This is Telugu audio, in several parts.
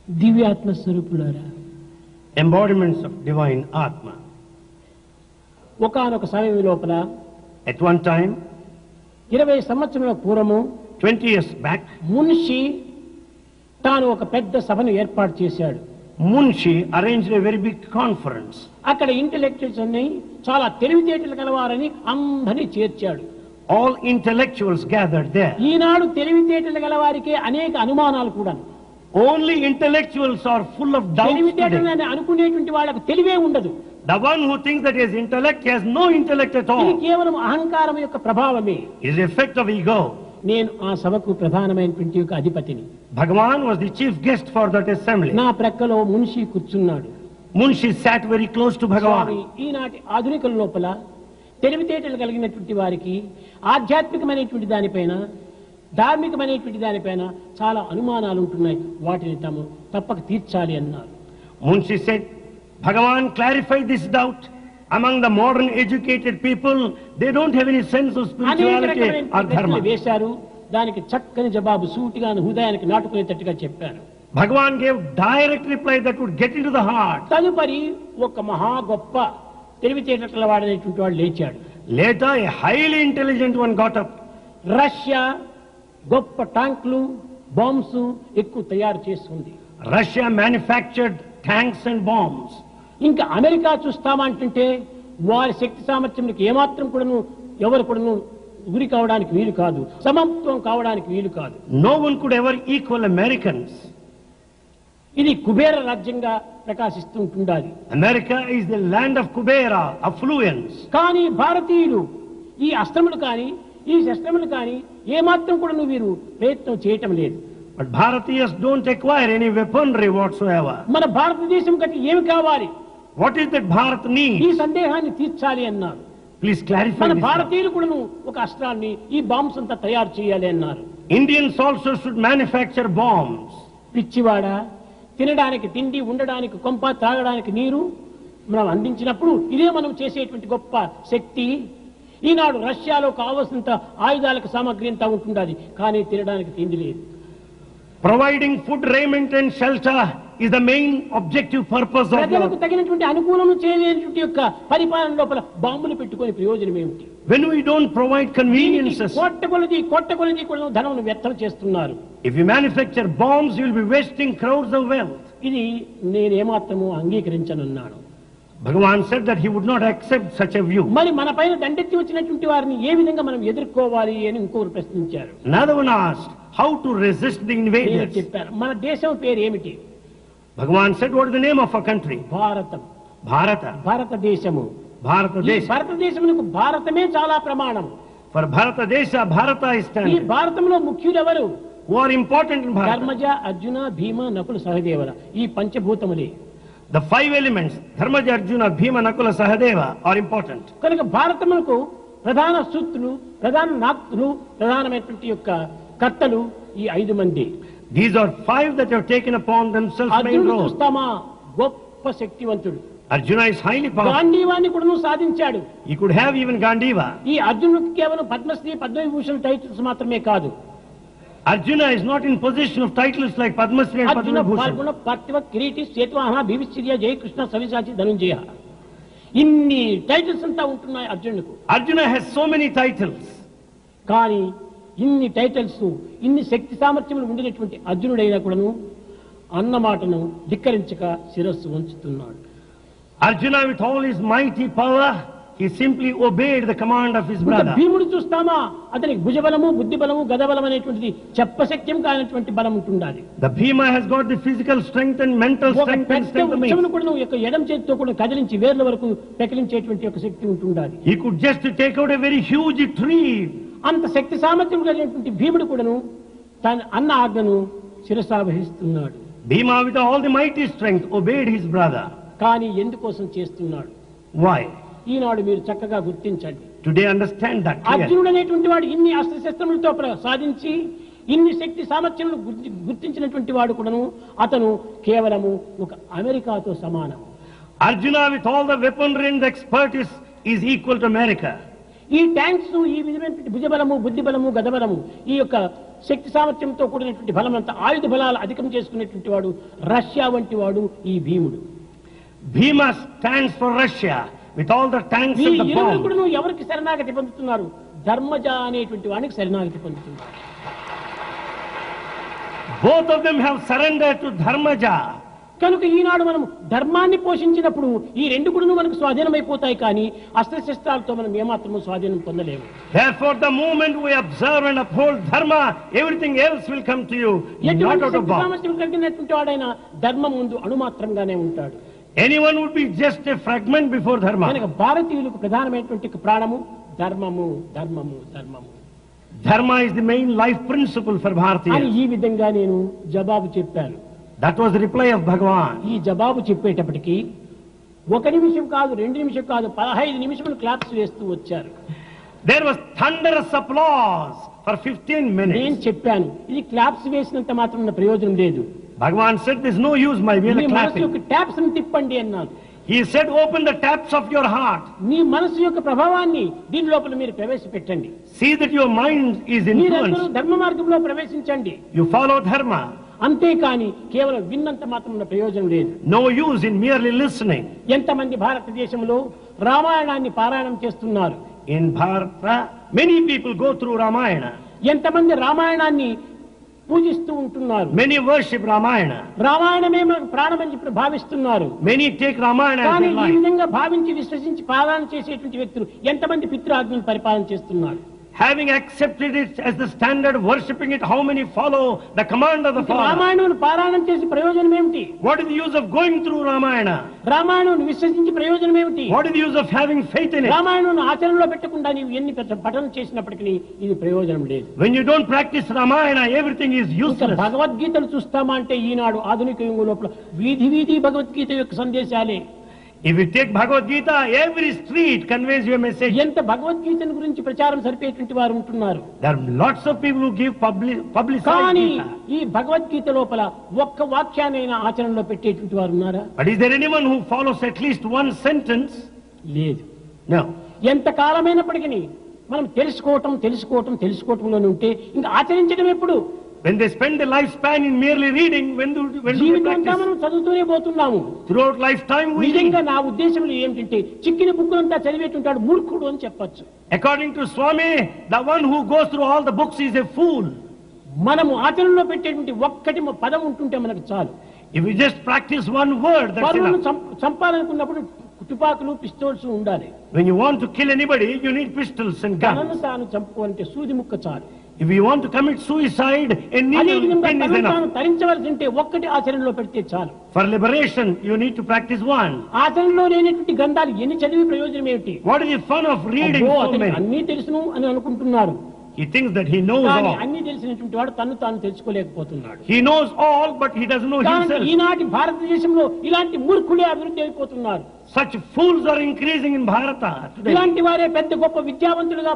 దివ్యాత్మ స్వరూపులారా, embodiments of divine Atma. ఒకానొక సమయం లోపల At one time, 20 సంవత్సరాల పూర్వము 20 years back, మున్షి తాను ఒక పెద్ద సభను ఏర్పాటు చేశాడు. Munshi arranged a very big conference. అక్కడ ఇంటెలెక్చువల్స్ అన్ని చాలా తెలివితేటలు గలవారని అందరినీ చేర్చాడు. All intellectuals gathered there. ఈనాడు తెలివితేటలు గలవారికే అనేక అనుమానాలు కూడా. Only intellectuals are full of doubts today. తెలివితేటలని అనుకునేటువంటి వాళ్ళకు తెలివే ఉండదు. The one who thinks that he has intellect, he has no intellect at all. ఇది కేవలం అహంకారం యొక్క ప్రభావమే. It is the effect of ego. నేను ఆ సభకు ప్రధానమైనటువంటి ఒక అధిపతిని. Bhagavan was the chief guest for that assembly. నా ప్రక్కలో మున్షి కూర్చున్నాడు. Munshi sat very close to Bhagavan. ఈనాటి ఆధునికుల లోపల తెలివితేటలు కలిగినటువంటి వారికి ఆధ్యాత్మికమైనటువంటి దానిపైన, ధార్మికమైనటువంటి దానిపైన చాలా అనుమానాలు ఉంటున్నాయి. వాటిని తాము తప్పక తీర్చాలి అన్నారు. Munshi said, Bhagavan clarified this doubt. Among the modern educated people, they don't have any sense of spirituality or dharma. వేశారు. దానికి చక్కని జవాబు సూటిగా హృదయానికి నాటుకునేటట్టుగా చెప్పారు. Bhagavan gave direct reply that would get into the heart. తదుపరి ఒక మహా గొప్ప తెలివితేటల వాడనేటువంటి వాడు లేచాడు. Later, a highly intelligent one got up. Russia గొప్ప ట్యాంకులు, బాంబ్స్ ఎక్కువ తయారు చేస్తుంది. Russia manufactured tanks and bombs. ఇంకా అమెరికా చూస్తామంటుంటే వారి శక్తి సామర్థ్యంకి ఏమాత్రం కూడాను ఎవరు కూడాను గురి కావడానికి వీలు కాదు, సమత్వం కావడానికి వీలు కాదు. No one could ever equal Americans. ఇది కుబేర రాజ్యంగా ప్రకాశిస్తూ ఉంటుండాలి. America is the land of Kubera, affluence. కానీ భారతీయులు ఈ అస్త్రములు కానీ ఈ శస్త్రములు కానీ ఏమాత్రం కూడా వీరు ప్రయత్నం చేయటం లేదు. But Bharatiyas don't acquire any weaponry whatsoever. మన భారతదేశం కట్టి ఏమి కావాలి? What is that Bharat ఈ needs? సందేహాన్ని తీర్చాలి అన్నారు. Please clarify మన this. భారతీయులు కూడా ఒక అస్త్రాన్ని, ఈ బాంబ్స్ అంతా తయారు చేయాలి అన్నారు. Indians also should manufacture bombs. పిచ్చివాడ, తినడానికి తిండి, ఉండడానికి కొంప, తాగడానికి నీరు మనం అందించినప్పుడు ఇదే మనం చేసేటువంటి గొప్ప శక్తి. ఈనాడు రష్యాలో కావలసినంత ఆయుధాలకు సామగ్రి అంతా ఉంటుండాలి, కానీ తినడానికి తిండి లేదు. Providing food, raiment and shelter is the main objective purpose of ప్రజలకు your... తగినటువంటి అనుకూలము చేయలేనటువంటి యొక్క పరిపాలన లోపల బాంబులు పెట్టుకుని ప్రయోజనం ఏమిటి? When we don't provide conveniences, కొట్టకొలది కూడా ధనం వ్యర్థం చేస్తున్నారు. if you manufacture bombs, you will be wasting crowds of wealth. ఇది నేను ఏమాత్రము అంగీకరించనున్నాను. Bhagavan said that he would not accept such a view. మరి మన పైన దండెత్తి వచ్చినటువంటి వారిని ఏ విధంగా మనం ఎదుర్కోవాలి అని ఇంకొకరు ప్రశ్నించారు. Another one asked how to resist the నేను invaders. చెప్పాను, మన దేశం పేరు ఏమిటి? Bhagavan said, what is the name of a country? Bharatam. Bharata. భారతదేశము. ఈ Bharatadesha. భారతదేశమునకు భారతమే చాలా ప్రమాణం. For Bharatadesha, Bharata is ఈ standing. భారతంలో ముఖ్యులు ఎవరు? Who are important in Bharata? Dharmaja, Arjuna, భీమ, నకుల, సహదేవర, ఈ పంచభూతములే. The 5 elements, Dharmaja, Arjuna, Bhima, Nakula, Sahadeva are important. కనుక భారతమునకు ప్రధాన సూత్రులు, ప్రధాన నాయకులు, ప్రధానమైనటువంటి యొక్క కర్తలు ఈ 5 మంది. These are 5 that have taken upon themselves main అర్జునుడు role. చూస్తామా, గొప్ప శక్తివంతుడు. Arjuna is highly powerful. గాంధీవాన్ని కూడా సాధించాడు. He could have even Gandiva. ఈ అర్జునుడికి కేవలం పద్మశ్రీ, పద్మవిభూషణ్ టైటిల్స్ మాత్రమే కాదు. Arjuna is not in possession of titles like Padma Shri and Arjuna, Padma Phalguna, Bhushan. పార్థివ, కిరీటి, సేతువాహన, భీవిశ్చర్య, జయకృష్ణ, సవిసాచి, ధనుంజయ, ఇన్ని టైటిల్స్ అంతా ఉంటున్నాయి అర్జునుడికి. Arjuna has so many titles. కానీ ఇన్ని టైటిల్స్, ఇన్ని శక్తి సామర్థ్యములు ఉండినటువంటి అర్జునుడైనా కూడాను అన్నమాటను ధిక్కరించక శిరస్సు వంచుతున్నాడు. Arjuna, with all his mighty power, he simply obeyed the command of his ఇంకా brother. భీముడు చూస్తామా, అతనికి భుజబలము, బుద్ధిబలము, గదబలం అనేటువంటిది చెప్పశక్యం కానటువంటి బలం ఉంటుండాలి. The Bhima has got the physical strength and mental ఒక strength and పెద్ద strength of వృక్షమును me. కూడా నువ్వు యొక్క ఎడం చేతితో కూడా కదిలించి వేర్ల వరకు పెకిలించేటువంటి ఒక శక్తి ఉంటుండాలి. He could just take out a very huge tree. అంత శక్తి సామర్థ్యం కలిగినటువంటి భీముడు కూడాను తన అన్న ఆజ్ఞను శిరసావహిస్తున్నాడు. Bhima, with all the mighty strength, obeyed his brother. కానీ ఎందుకోసం చేస్తున్నాడు? Why? ఈనాడు మీరు చక్కగా గుర్తించండి. Today understand that clearly. అర్జునుడు అనేటువంటి వాడు ఇన్ని అస్త్రశస్త్రములతో సాధించి ఇన్ని శక్తి సామర్థ్యములు గుర్తించినటువంటి వాడు కూడాను అతను కేవలము ఒక అమెరికాతో సమానం. Arjuna, with all the weaponry and expertise, is equal to America. ఈ ట్యాంక్స్, ఈ విధమైన భుజబలము, బుద్ధిబలము, గదబలము, ఈ యొక్క శక్తి సామర్థ్యంతో కూడినటువంటి బలమంతా ఆయుధ బలాలు అధికం చేసుకునేటువంటి వాడు రష్యా వంటి వాడు ఈ భీముడు. Bhima stands for Russia with all the tanks ఈ and the ఇరువురు bombs. కూడా ఎవరికి శరణాగతి పొందుతున్నారు? ధర్మజ అనేటువంటి వానికి శరణాగతి పొందుతున్నారు. Both of them have surrendered to Dharmaja. కనుక ఈనాడు మనం ధర్మాన్ని పోషించినప్పుడు ఈ రెండు కూడా మనకు స్వాధీనమైపోతాయి, కానీ అస్త్రశస్త్రాలతో మనం ఏమాత్రము స్వాధీనం పొందలేము. Therefore, the moment we observe and uphold Dharma, everything else will come to you, not ఎటువంటి out of శక్తి bounds. సామర్థ్యం కలిగినటువంటి వాడైనా ధర్మం ముందు అణుమాత్రంగానే ఉంటాడు. Anyone would be just a fragment before Dharma. కనుక భారతీయులకు ప్రధానమైనటువంటి ప్రాణము ధర్మము, ధర్మము, ధర్మము. Dharma is the main life principle for అని Bharatiyas. ఈ విధంగా నేను జవాబు చెప్పాను. That was the reply of Bhagavan. ఈ జవాబు చెప్పేటప్పటికి 1 నిమిషం కాదు, 2 నిమిషం కాదు, 15 నిమిషములు క్లాప్స్ వేస్తూ వచ్చారు. There was thunderous applause for 15 నేను minutes. చెప్పాను, ఇది క్లాప్స్ వేసినంత మాత్రం ప్రయోజనం లేదు. Bhagavan said, there's no use my me mere మనసు యొక్క clapping. ట్యాప్స్ తిప్పండి అన్నాను. He said, open the taps of your heart. మీ మనసు యొక్క ప్రభావాన్ని దీని లోపల మీరు ప్రవేశపెట్టండి. See that your mind is మీరందరూ influenced. ధర్మ మార్గంలో ప్రవేశించండి. You follow Dharma. అంతేకాని కేవలం విన్నంత మాత్రం ప్రయోజనం లేదు. No use in merely listening. ఎంతమంది భారతదేశంలో రామాయణాన్ని పారాయణం చేస్తున్నారు? In Bharata, many people go through Ramayana. ఎంతమంది రామాయణాన్ని పూజిస్తూ ఉంటున్నారు? Many worship Ramayana. రామాయణమే మనకు ప్రాణమని చెప్పి భావిస్తున్నారు. Many take Ramayana as కానీ their ఈ life. విధంగా భావించి విశ్వసించి పాలన చేసేటువంటి వ్యక్తులు ఎంతమంది పితృఆజ్ఞను పరిపాలన చేస్తున్నారు? Having accepted it as the standard, worshipping it, how many follow the command of the Father? Ramayanam పారాయణం చేసి ప్రయోజనం ఏమిటి? What is the use of going through Ramayana? Ramayanam విశ్వసించి ప్రయోజనం ఏమిటి? What is the use of having faith in it? Ramayanam ఆచరణలో పెట్టకుండా నీవు ఎన్ని పఠనం చేసినప్పటికీ ఇది ప్రయోజనం లేదు. When you don't practice Ramayana, everything is ఇంకా useless. భగవద్గీతను చూస్తామా అంటే ఈనాడు ఆధునిక యుగం లోపల వీధి వీధి భగవద్గీత యొక్క సందేశాలే. If you take Bhagavad Gita, every street conveys you a message. ఎంత భగవద్గీతను గురించి ప్రచారం సరిపేటువంటి వారు ఉంటున్నారు. There are lots of people who give publicized కానీ Gita. ఈ భగవద్గీత లోపల ఒక్క వాక్యాన్నైనా ఆచరణలో పెట్టేటువంటి వారు ఉన్నారా? But is there anyone who follows at least one sentence? లేదు. No. ఎంత కాలమైనప్పటికీ మనం తెలుసుకోవటంలోనే ఉంటే ఇంకా ఆచరించడం ఎప్పుడు? When they spend a lifespan in merely reading, when do they జీవితం అంతా practice? మనం చదువుతూనే పోతున్నాము. Throughout lifetime we నిజంగా read. నా ఉద్దేశంలో ఏమిటంటే చిక్కిన బుక్కులంతా చదివేటుంటాడు మూర్ఖుడు అని చెప్పచ్చు. According to Swami, the one who goes through all the books is a fool. మనము ఆచరణలో పెట్టేటువంటి ఒక్కటి పదం ఉంటుంటే మనకు చాలు. If we just practice one word, that's పరులను enough. చంపాలనుకున్నప్పుడు తుపాకులు పిస్తోల్స్ ఉండాలి. When you want to kill anybody, you need pistols and తనను guns. తాను చంపుకోవాలంటే సూది ముక్క చాలు. If you want to commit suicide, a అదే needle విధంగా pen is తనను తాను enough. తరించవలసి ఉంటే ఒక్కటి ఆచరణలో పెడితే చాలు. For liberation, you need to practice one. ఆచరణలో లేనటువంటి గ్రంథాలు ఎన్ని చదివి ప్రయోజనం ఏమిటి? What is the fun of reading అబ్బో, so అతనికి many? అన్నీ తెలుసును అని అనుకుంటున్నారు. He thinks that he knows కానీ all. అన్ని తెలిసినటువంటి వాడు తను తాను తెలుసుకోలేకపోతున్నాడు. He knows all, but he doesn't know కానీ himself. ఈనాటి భారతదేశంలో ఇలాంటి మూర్ఖులే అభివృద్ధి అయిపోతున్నారు. Such fools are increasing in Bharata today. ఇలాంటి వారే పెద్ద గొప్ప విద్యావంతులుగా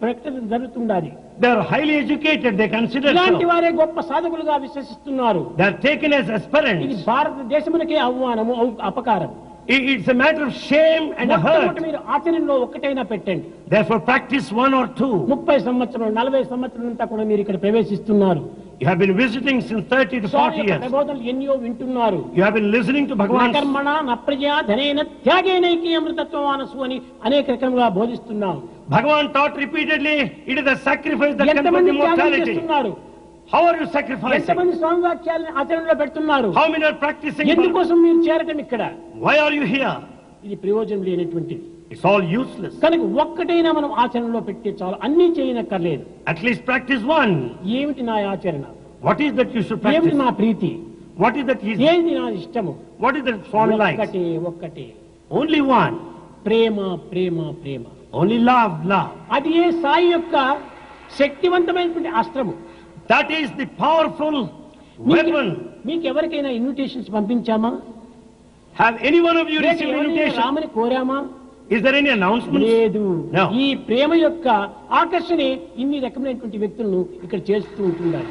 ప్రకటన జరుగుతుండాలి. They are highly educated, they consider ఇలాంటి so. వారే గొప్ప సాధకులుగా విశ్వసిస్తున్నారు. They are taken as ఇది aspirants. భారతదేశమునకే అవమానము, అపకారం. It's a matter of shame and మొట్టమొదట hurt. మీరు ఆచరణలో ఒక్కటైనా పెట్టండి. Therefore, practice one or two. 30 సంవత్సరాలు 40 సంవత్సరాలంతా కూడా మీరు ఇక్కడ ప్రవేశిస్తున్నారు. You have been visiting since 30 to 40 years. ప్రబోధనలు ఎన్నో వింటున్నారు. You have been listening to Bhagavan. కర్మణ నప్రజా ధనేన త్యాగేనైకి అమృతత్వమానసు అని అనేక రకంగా బోధిస్తున్నాం. Bhagavan taught repeatedly, it is the sacrifice that confers ఎంతమంది త్యాగం immortality. చేస్తున్నారు? How are you sacrificing? ఎంతమంది స్వామి వాక్యాలను ఆచరణలో పెడుతున్నారు? How many are practicing? ఎందుకోసం మీరు చేరటం ఇక్కడ? Why are you here? ఇది ప్రయోజనం లేనటువంటిది. It's all useless. కనుక ఒక్కటైనా మనం ఆచరణలో పెట్టే చాలు, అన్నీ చేయనక్కర్లేదు. At least practice one. ఏమిటి నా ఆచరణ? What is that you should ఏమిటి practice? నా ప్రీతి? What is that he's, ఏది నా ఇష్టము? what is that Swami likes? ఒక్కటే Only one. ప్రేమ ప్రేమ ప్రేమ. Only love, love. అది ఏ సాయి యొక్క శక్తివంతమైనటువంటి అస్త్రము. That is the powerful weapon. మీకు ఎవరికైనా invitations పంపించామా? Have any one of you లేక received ఎవరైనా invitation? రామని కోరామా? Is there any announcement? లేదు. No. ఈ ప్రేమ యొక్క ఆకర్షణే ఇన్ని రకమైనటువంటి వ్యక్తులను ఇక్కడ చేస్తూ ఉంటున్నారు.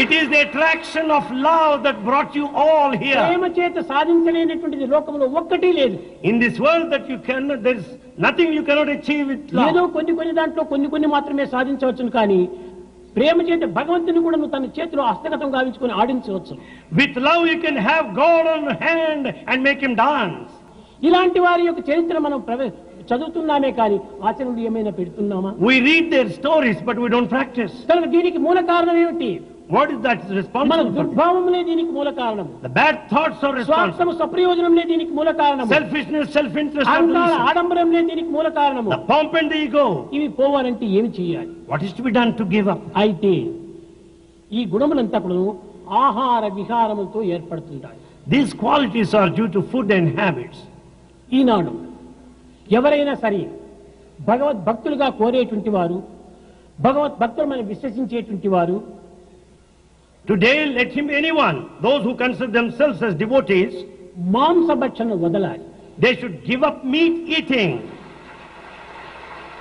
It is the attraction of love that brought you all here. ప్రేమ చేత సాధించలేనటువంటిది లోకంలో ఒక్కటి లేదు. In this world that you cannot, there is nothing you cannot achieve with ఏదో love. కొన్ని దాంట్లో కొన్ని మాత్రమే సాధించవచ్చును, కానీ ప్రేమ చేత భగవంతుని కూడా నువ్వు తన చేతిలో హస్తగతం గావించుకొని ఆడించవచ్చు. With love you can have God on hand and make him dance. ఇలాంటి వారి యొక్క చరిత్ర మనం చదువుతున్నామే కానీ ఆచరణలు ఏమైనా పెడుతున్నామా? We read their stories but we don't practice. కనుక దీనికి మూల కారణం ఏమిటి? What is that మన responsible for? దుర్భావములే దీనికి మూల కారణం. The bad thoughts are responsible. స్వార్థము స్వప్రయోజనంలే దీనికి మూల కారణం. Selfishness, self-interest are the అహంకార reason. ఆడంబరంలే దీనికి మూల కారణం. The pomp and the ego. ఇవి పోవాలంటే ఏమి చేయాలి? What is to be done to give up? అయితే ఈ గుణములంతా కూడా ఆహార విహారములతో ఏర్పడుతుంటాయి. These qualities are due to food and habits. ఈనాడు ఎవరైనా సరే భగవద్భక్తులుగా కోరేటువంటి వారు, భగవద్భక్తులను విశ్వసించేటువంటి వారు, Today let him be anyone, those who consider themselves as devotees, మాంసభక్షణ వదలాలి. they should give up meat eating.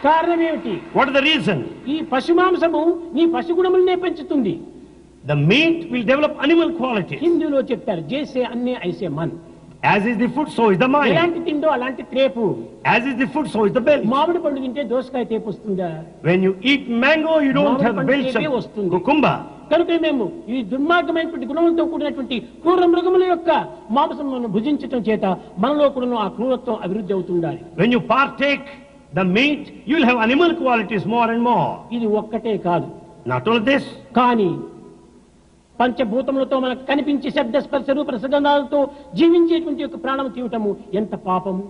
కారణం ఏమిటి? What is the reason? ఈ పశుమాంసము నీ పశుగుణములనే పెంచుతుంది. The meat will develop animal qualities. హిందీలో చెప్తారు, జేసే అన్నే ఐసే Mann. As is the food, so is the mind. ఎలాంటి తిండో అలాంటి త్రేపు. As is the food, so is the belly. మామిడి పండు తింటే దోసకాయ తేపు వస్తుందా? When you eat mango, you don't have the belch of cucumber. కనుక మేము ఈ దుర్మార్గమైనటువంటి గుణములతో కూడినటువంటి క్రూర మృగముల యొక్క మాంసం మనం భుజించటం చేత మనలో కూడా ఆ క్రూరత్వం అభివృద్ధి అవుతుండాలి. When you partake the meat, you will have animal qualities more and more. ఇది ఒక్కటే కాదు. Not only this, కానీ పంచభూతములతో మనకు కనిపించే శబ్ద స్పర్శ రూప రసగంధాలతో జీవించేటువంటి యొక్క ప్రాణం తీయటము ఎంత పాపము.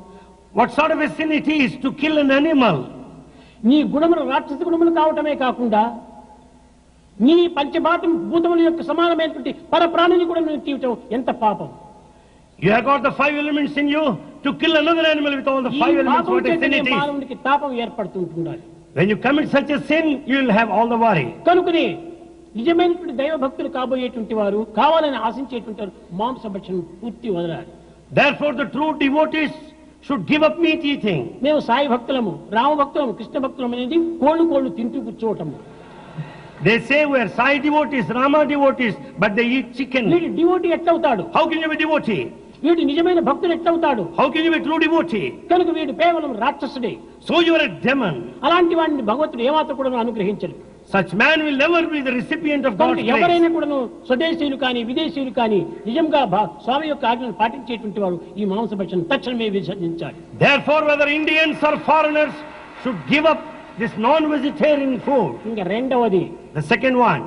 what sort of a sin it is to kill an animal? నీ గుణములు రాక్షస గుణములు కావటమే కాకుండా నీ భూతముల యొక్క సమానమైనటువంటి పరప్రాణిని కూడా నువ్వు తీయటం ఎంత పాపం. You have got the 5 elements in you to kill another animal with all the 5 elements. What a sin it is. మానవునికి తాపం ఏర్పడుతుంటుండాలి. When you commit such a sin, you will have all the worry. కనుకనే నిజమైనటువంటి దైవ భక్తులు కాబోయేటువంటి వారు, కావాలని ఆశించేటువంటి వారు మాంసభక్షణం పూర్తి వదలాలి. Therefore the true devotees should give up meat eating. మేము సాయి భక్తులము, రామ భక్తులము, కృష్ణ భక్తులము అనేది కోళ్ళు తింటూ కూర్చోవటము. They say we are Sai devotees, Rama devotees, but they eat chicken. వీడు devotee ఎట్లవుతాడు? How can you be devotee? వీడు నిజమైన భక్తుడు ఎట్లవుతాడు? How can you be true devotee? కనుక వీడు కేవలం రాక్షసుడే. So you are a demon. అలాంటి వాడిని భగవంతుడు ఏమాత్రం కూడా అనుగ్రహించడు. Such man will never be the recipient of God's grace. ఎవరైనా కూడా స్వదేశీయులు కానీ విదేశీయులు కానీ నిజంగా స్వామి యొక్క ఆజ్ఞను పాటించేటువంటి వారు ఈ మాంసభక్షణ తక్షణమే విసర్జించాలి. Therefore whether Indians or foreigners should give up this non-vegetarian food. ఇంకా రెండవది, The second one,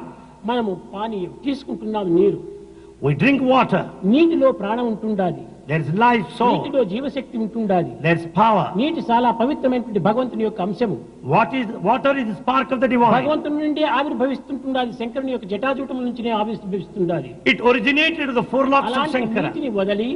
మనము పానీయం తీసుకుంటున్నాం, నీరు. we drink water. నీటిలో ప్రాణం ఉంటుండాలి. There is life soul. నీటిలో జీవశక్తి ఉంటుండాలి. There is power. నీటి చాలా పవిత్రమైనటువంటి భగవంతుని యొక్క అంశము. Water is the spark of the divine. భగవంతుని నుండి ఆవిర్భవిస్తుంటుండాలి. శంకరుని యొక్క జటాజూటముల నుంచి ఆవిర్భవిస్తుండాలి. It originated with the four locks of అలాంటి Shankara. నీటిని వదలి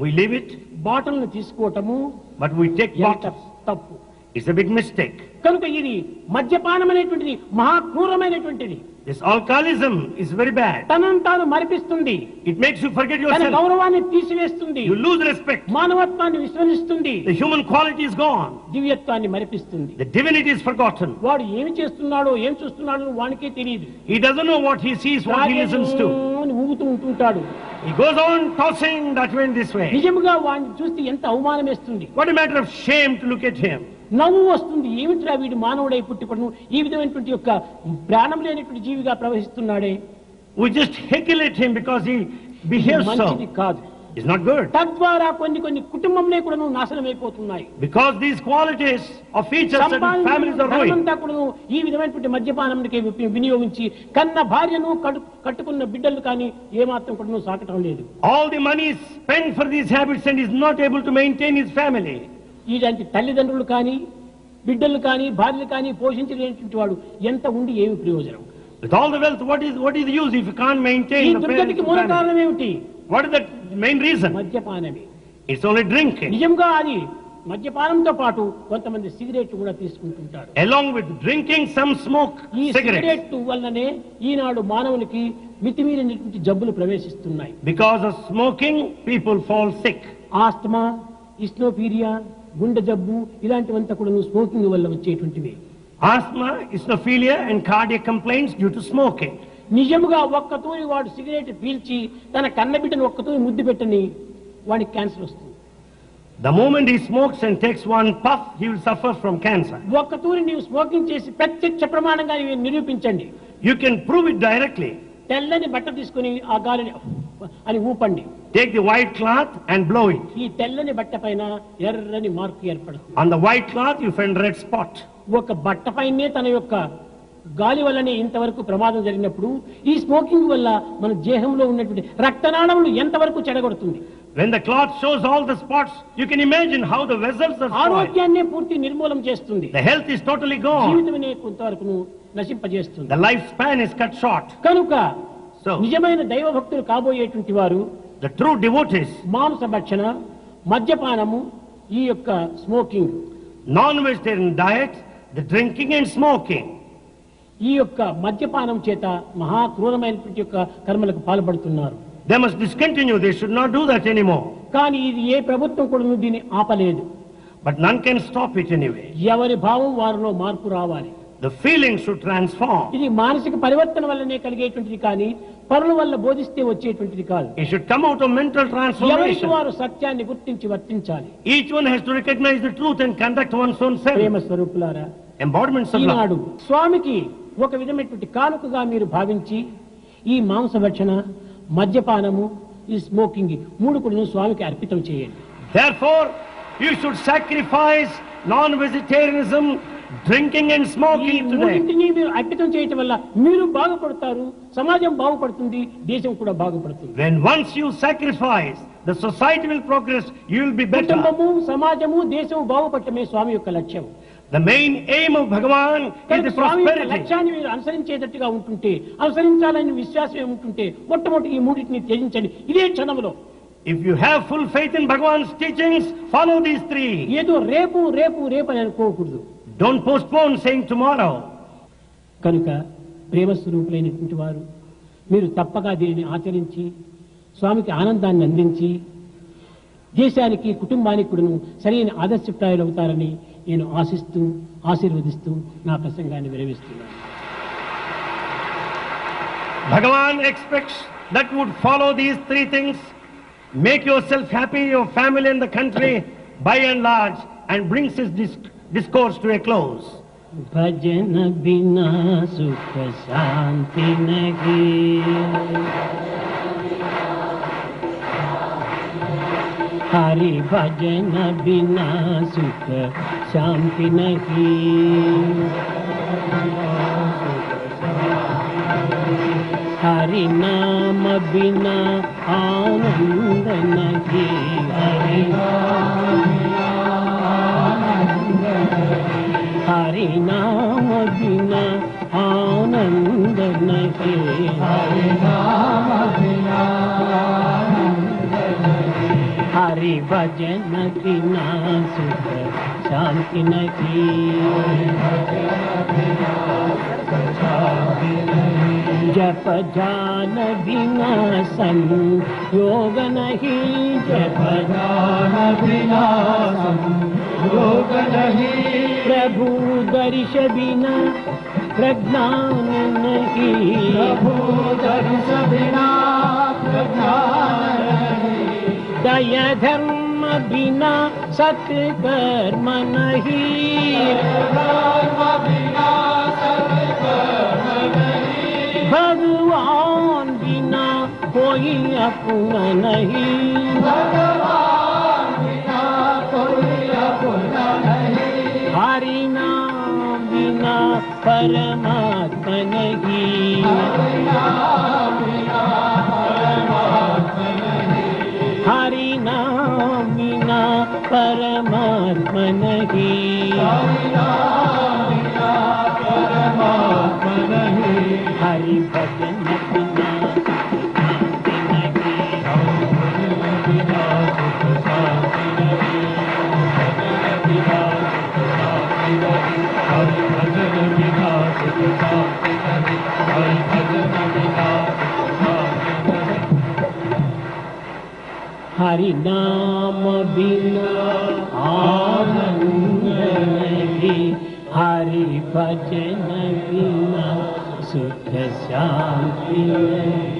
We leave it, బాటిల్ను తీసుకోవటము but we take ఎంత bottles. తప్పు. It's a big mistake. కనుక ఇది మద్యపానం అనేటువంటిది మహాక్రూరమైనటువంటిది. This alcoholism is very bad. తనను తాను మరిపిస్తుంది. It makes you forget తన yourself. గౌరవాన్ని తీసివేస్తుంది. You lose respect. మానవత్వాన్ని విస్మరిస్తుంది. The human quality is gone. దివ్యత్వాన్ని మరిపిస్తుంది. The divinity is forgotten. వాడు ఏమి చేస్తున్నాడో ఏం చూస్తున్నాడో వానికే తెలియదు. He doesn't know what he sees, what he listens to. ఊగుతూ ఉంటుంటాడు. He goes on tossing that way and this way. నిజముగా వాడిని చూస్తే ఎంత అవమానం వేస్తుంది. What a matter of shame to look at him. నవ్వు వస్తుంది. ఏమిట్రా వీడు మానవుడై పుట్టిపడును ఈ విధమైనటువంటి యొక్క ప్రాణం లేనటువంటి జీవిగా ప్రవహిస్తున్నాడే. We just heckle at him because he behaves so. మంచిది కాదు. It's not good. తద్వారా కొన్ని కుటుంబంలో కూడా నాశనం అయిపోతున్నాయి. Because these qualities of each of certain families are ruined. ఈ విధమైనటువంటి మద్యపానానికి వినియోగించి కన్న భార్యను కట్టుకున్న బిడ్డలు కానీ ఏమాత్రం కూడా సాకటం లేదు. All the money is spent for these habits and is not able to maintain his family. ఇలాంటి తల్లిదండ్రులు కానీ బిడ్డలు కానీ భార్యలు కానీ పోషించలేనటువంటి వాడు ఎంత ఉండి ఏమి ప్రయోజనం? With all the wealth, what is the use if you can't maintain ఈ the దుర్గతికి మూల family? కారణం ఏమిటి? What is the main reason? మద్యపానమే. It's only drinking. నిజంగా అది మద్యపానంతో పాటు కొంతమంది సిగరెట్ కూడా తీసుకుంటుంటారు. Along with drinking, some smoke ఈ cigarettes. సిగరెట్ వల్లనే ఈనాడు మానవునికి మితిమీరినటువంటి జబ్బులు ప్రవేశిస్తున్నాయి. Because of smoking, people fall sick. Asthma, ఇస్నోఫీరియా, గుండె జబ్బు ఇలాంటివంతా కూడా స్మోకింగ్ వల్ల వచ్చేటువంటివి. Asthma, eosinophilia and cardiac complaints due to smoking. నిజముగా ఒక్కతూరి వాడు సిగరెట్ పీల్చి తన కన్నబిడ్డను ఒక్కతూరి ముద్దు పెట్టని వాడికి క్యాన్సర్ వస్తుంది. The moment he smokes and takes one puff, he will suffer from cancer. ఒక్కతూరి నీవు స్మోకింగ్ చేసి ప్రత్యక్ష ప్రమాణంగా నిరూపించండి. You can prove it directly. తెల్లని బట్ట తీసుకుని ఆ గాలిని అని ఊపండి. Take the white cloth and blow it. ఈ తెల్లని బట్ట పైన ఎర్రని మార్కు ఏర్పడుతుంది. On the white cloth you find red spot. ఒక బట్ట పైనే తన యొక్క గాలి వల్లనే ఇంతవరకు ప్రమాదం జరిగినప్పుడు ఈ స్మోకింగ్ వల్ల మన దేహంలో ఉన్నటువంటి రక్తనాళములు ఎంతవరకు చెడగొడుతుంది. When the cloth shows all the spots, you can imagine how the vessels are spoiled. ఆరోగ్యాన్ని పూర్తి నిర్మూలం చేస్తుంది. The health is totally gone. జీవితమే కొంతవరకు నశింపజేస్తుంది. The lifespan is cut short. కనుక So, నిజమైన దైవ భక్తులు కాబోయేటువంటి వారు the true devotees, మాంస భక్షణ, మద్యపానము, ఈ యొక్క smoking, non-vegetarian diet, the drinking and smoking, ఈ యొక్క మద్యపానం చేత మహా క్రూరమైనటువంటి యొక్క కర్మలకు పాల్పడుతున్నారు. they must discontinue. They should not do that anymore. కానీ ఇది ఏ ప్రభుత్వం కూడా దీన్ని ఆపలేదు. But none can stop it anyway. ఎవరి భావం వారిలో మార్పు రావాలి. The feelings should transform. ఇది మానసిక పరివర్తన వల్లనే కలిగేటువంటిది కానీ పరుల వల్ల బోధిస్తే వచ్చేటువంటిది కాదు. It should come out of mental ఎవరికి transformation. వారు సత్యాన్ని గుర్తించి వర్తించాలి. Each one has to recognize the truth and conduct one's own self. ప్రేమ స్వరూపులారా, Embodiments of love. ఈనాడు స్వామికి ఒక విధమైనటువంటి కానుకగా మీరు భావించి ఈ మాంసభక్షణ, మద్యపానము, ఈ స్మోకింగ్ మూడు కూడా స్వామికి అర్పితం చేయండి. Therefore, you should sacrifice non-vegetarianism, drinking and ఈ smoking today. మూడింటిని మీరు అర్పితం చేయటం వల్ల మీరు బాగుపడతారు, సమాజం బాగుపడుతుంది, దేశం కూడా బాగుపడుతుంది. When once you sacrifice, the society will progress, you will be better. కుటుంబము, సమాజము, దేశము బాగుపడటమే స్వామి యొక్క లక్ష్యం. The main aim of Bhagavan is కనుక the స్వామి యొక్క prosperity. లక్ష్యాన్ని మీరు అనుసరించేటట్టుగా ఉంటుంటే, అనుసరించాలని విశ్వాసం ఉంటుంటే మొట్టమొదటి ఈ మూడింటిని త్యజించండి ఇదే క్షణంలో. If you have full faith in Bhagavan's teachings, follow these three. ఏదో రేపు రేపు రేపు అని అనుకోకూడదు. Don't postpone saying tomorrow. కనుక ప్రేమ స్వరూపులైనటువంటి వారు మీరు తప్పగా దీనిని ఆచరించి స్వామికి ఆనందాన్ని అందించి దేశానికి, కుటుంబానికి కూడా సరైన ఆదర్శప్రాయాలు అవుతారని నేను ఆశిస్తూ ఆశీర్వదిస్తూ నా ప్రసంగాన్ని విరమిస్తున్నాను. Bhagavan expects that you would follow these three things, make yourself happy, your family and the country by and large, and brings his discourse to a close. భజన బినా సుఖ శాంతి నహీ, హరి భజన బినా సుఖ శాంతి నహీ, హరి నామ బినా ఆనంద నహీ, హరి हरि नाम बिना आनंद नहीं, हरि नाम बिना आनंद नहीं, हरि भजन बिना सुख शांति नहीं, जप जान बिना संयोग नहीं, जप जान बिना संयोग नहीं, प्रभु दर्श बिना प्रज्ञान नहीं, प्रभु दर्श बिना प्रज्ञान नहीं, दया धर्म बिना सत्कर्म नहीं, धर्म बिना सत्कर्म नहीं, भगवान बिना कोई अपना नहीं, भगवान बिना कोई अपना नहीं, हरि नाम बिना परमात्मा नहीं, हरि नाम बिना परमात्मा नहीं, हरि नाम बिना परमात्मा नहीं, हरि नाम बिना परमात्मा नहीं, हरि भजन बिना शांति नहीं, हरि बिना सुख शांति नहीं, भजन बिना हरि भजन बिना सुख शांति नहीं, हरि भजन बिना सुख शांति नहीं, हरि नाम बिना आनंद नहीं, हरि भजन बिना सुख शांति नहीं।